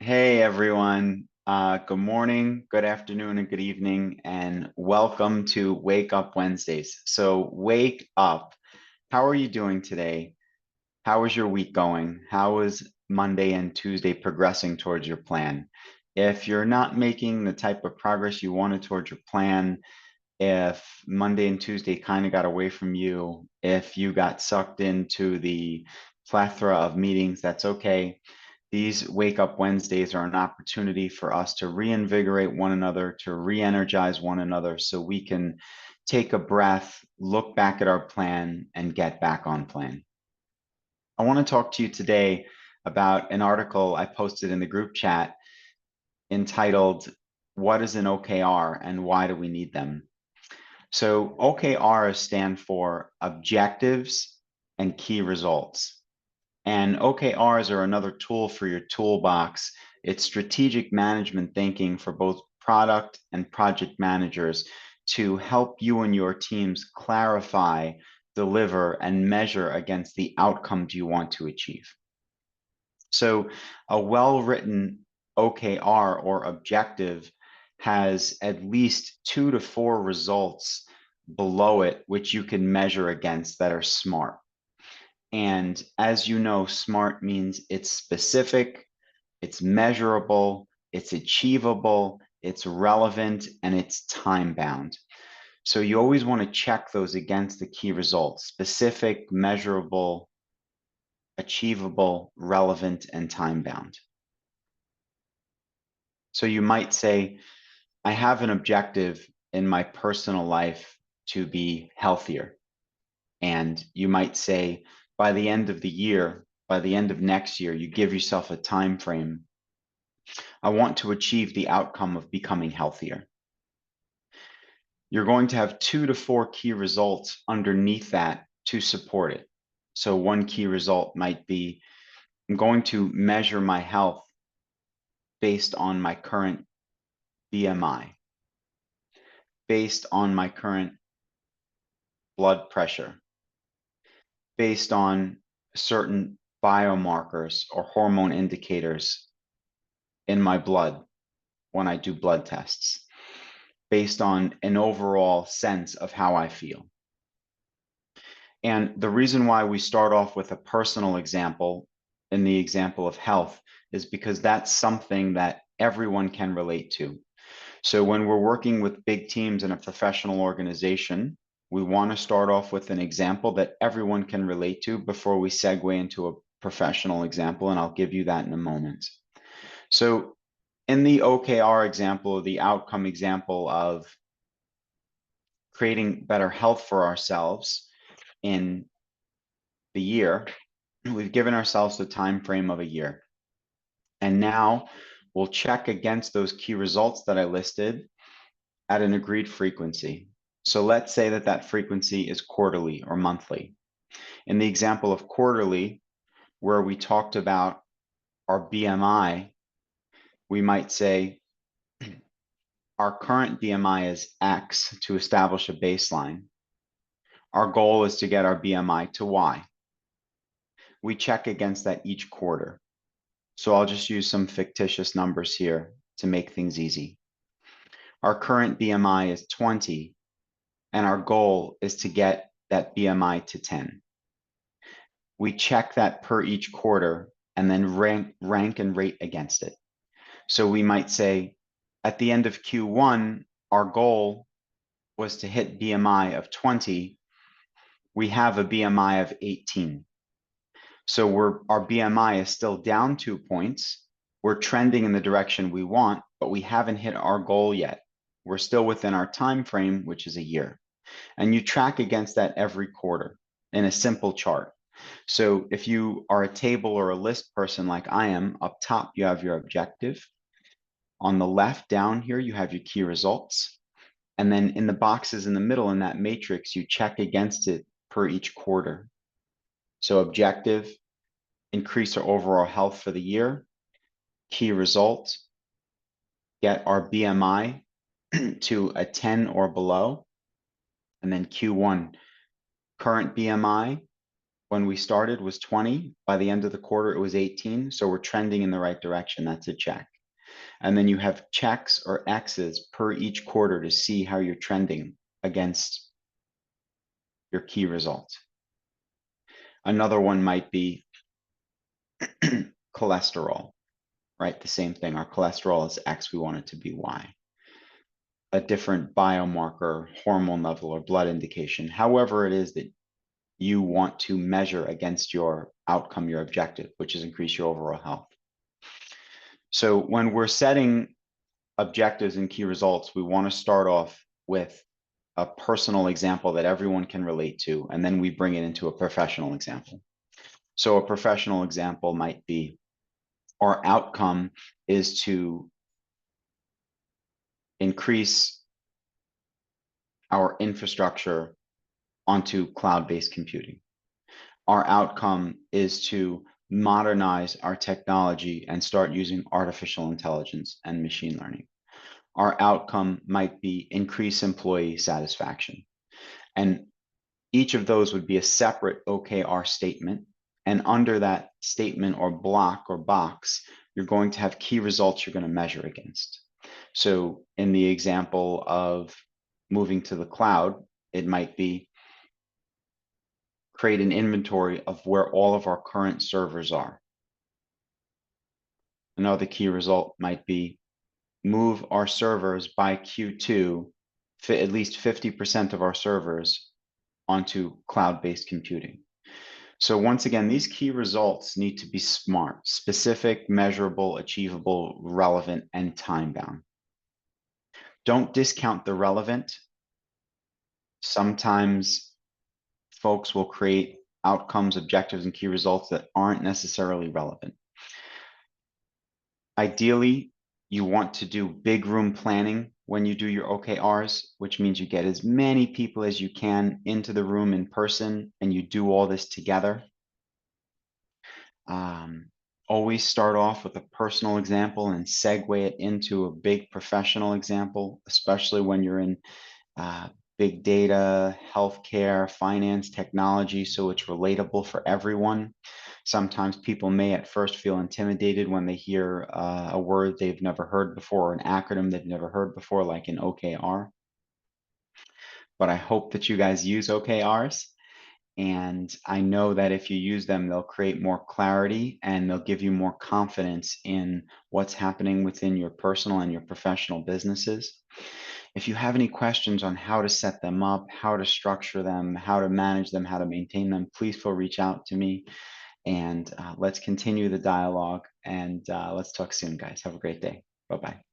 Hey everyone. Good morning, good afternoon, and good evening, and welcome to Wake Up Wednesdays. So, wake up. How are you doing today? How is your week going? How is Monday and Tuesday progressing towards your plan? If you're not making the type of progress you wanted towards your plan, if Monday and Tuesday kind of got away from you, if you got sucked into the plethora of meetings, that's okay. These Wake Up Wednesdays are an opportunity for us to reinvigorate one another, to re energize one another so we can take a breath, look back at our plan, and get back on plan. I want to talk to you today about an article I posted in the group chat entitled, What is an OKR and why do we need them? So, OKRs stand for Objectives and Key Results. And OKRs are another tool for your toolbox. It's strategic management thinking for both product and project managers to help you and your teams clarify, deliver, and measure against the outcomes you want to achieve. So, a well written OKR or objective has at least 2 to 4 results below it, which you can measure against that are smart. And as you know, SMART means it's specific, it's measurable, it's achievable, it's relevant, and it's time bound. So you always want to check those against the key results: specific, measurable, achievable, relevant, and time bound. So you might say, I have an objective in my personal life to be healthier. And you might say, by the end of the year, by the end of next year, you give yourself a time frame. I want to achieve the outcome of becoming healthier. You're going to have 2 to 4 key results underneath that to support it. So one key result might be, I'm going to measure my health based on my current BMI, based on my current blood pressure, based on certain biomarkers or hormone indicators in my blood when I do blood tests, based on an overall sense of how I feel. And the reason why we start off with a personal example in the example of health is because that's something that everyone can relate to. So when we're working with big teams in a professional organization, we want to start off with an example that everyone can relate to before we segue into a professional example, and I'll give you that in a moment. So in the OKR example, the outcome example of creating better health for ourselves in the year, we've given ourselves the time frame of a year. And now we'll check against those key results that I listed at an agreed frequency. So let's say that that frequency is quarterly or monthly. In the example of quarterly, where we talked about our BMI, we might say our current BMI is X to establish a baseline. Our goal is to get our BMI to Y. We check against that each quarter. So I'll just use some fictitious numbers here to make things easy. Our current BMI is 20, and our goal is to get that BMI to 10. We check that per each quarter and then rank and rate against it. So we might say at the end of Q1, our goal was to hit BMI of 20. We have a BMI of 18. So our BMI is still down 2 points. We're trending in the direction we want, but we haven't hit our goal yet. We're still within our time frame, which is a year. And you track against that every quarter in a simple chart. So if you are a table or a list person like I am, up top you have your objective. On the left down here, you have your key results. And then in the boxes in the middle in that matrix, you check against it per each quarter. So objective, increase our overall health for the year. Key result, get our BMI to a 10 or below. And then Q1, current BMI when we started was 20. By the end of the quarter, it was 18. So we're trending in the right direction. That's a check. And then you have checks or X's per each quarter to see how you're trending against your key results. Another one might be cholesterol, right? The same thing. Our cholesterol is X. We want it to be Y. A different biomarker, hormone level, or blood indication, however it is that you want to measure against your outcome, your objective, which is increase your overall health. So when we're setting objectives and key results, we want to start off with a personal example that everyone can relate to, and then we bring it into a professional example. So a professional example might be our outcome is to increase our infrastructure onto cloud-based computing. Our outcome is to modernize our technology and start using artificial intelligence and machine learning. Our outcome might be increase employee satisfaction. And each of those would be a separate OKR statement. And under that statement or block or box, you're going to have key results you're going to measure against. So in the example of moving to the cloud, it might be create an inventory of where all of our current servers are. Another key result might be move our servers by Q2, at least 50% of our servers onto cloud-based computing. So once again, these key results need to be smart, specific, measurable, achievable, relevant, and time-bound. Don't discount the relevant. Sometimes folks will create outcomes, objectives, and key results that aren't necessarily relevant. Ideally, you want to do big room planning when you do your OKRs, which means you get as many people as you can into the room in person and you do all this together. Always start off with a personal example and segue it into a big professional example, especially when you're in big data, healthcare, finance, technology, so it's relatable for everyone. Sometimes people may at first feel intimidated when they hear a word they've never heard before, or an acronym they've never heard before, like an OKR. But I hope that you guys use OKRs. And I know that if you use them, they'll create more clarity and they'll give you more confidence in what's happening within your personal and your professional businesses. If you have any questions on how to set them up, how to structure them, how to manage them, how to maintain them, please feel reach out to me. And let's continue the dialogue. And let's talk soon, guys. Have a great day. Bye-bye.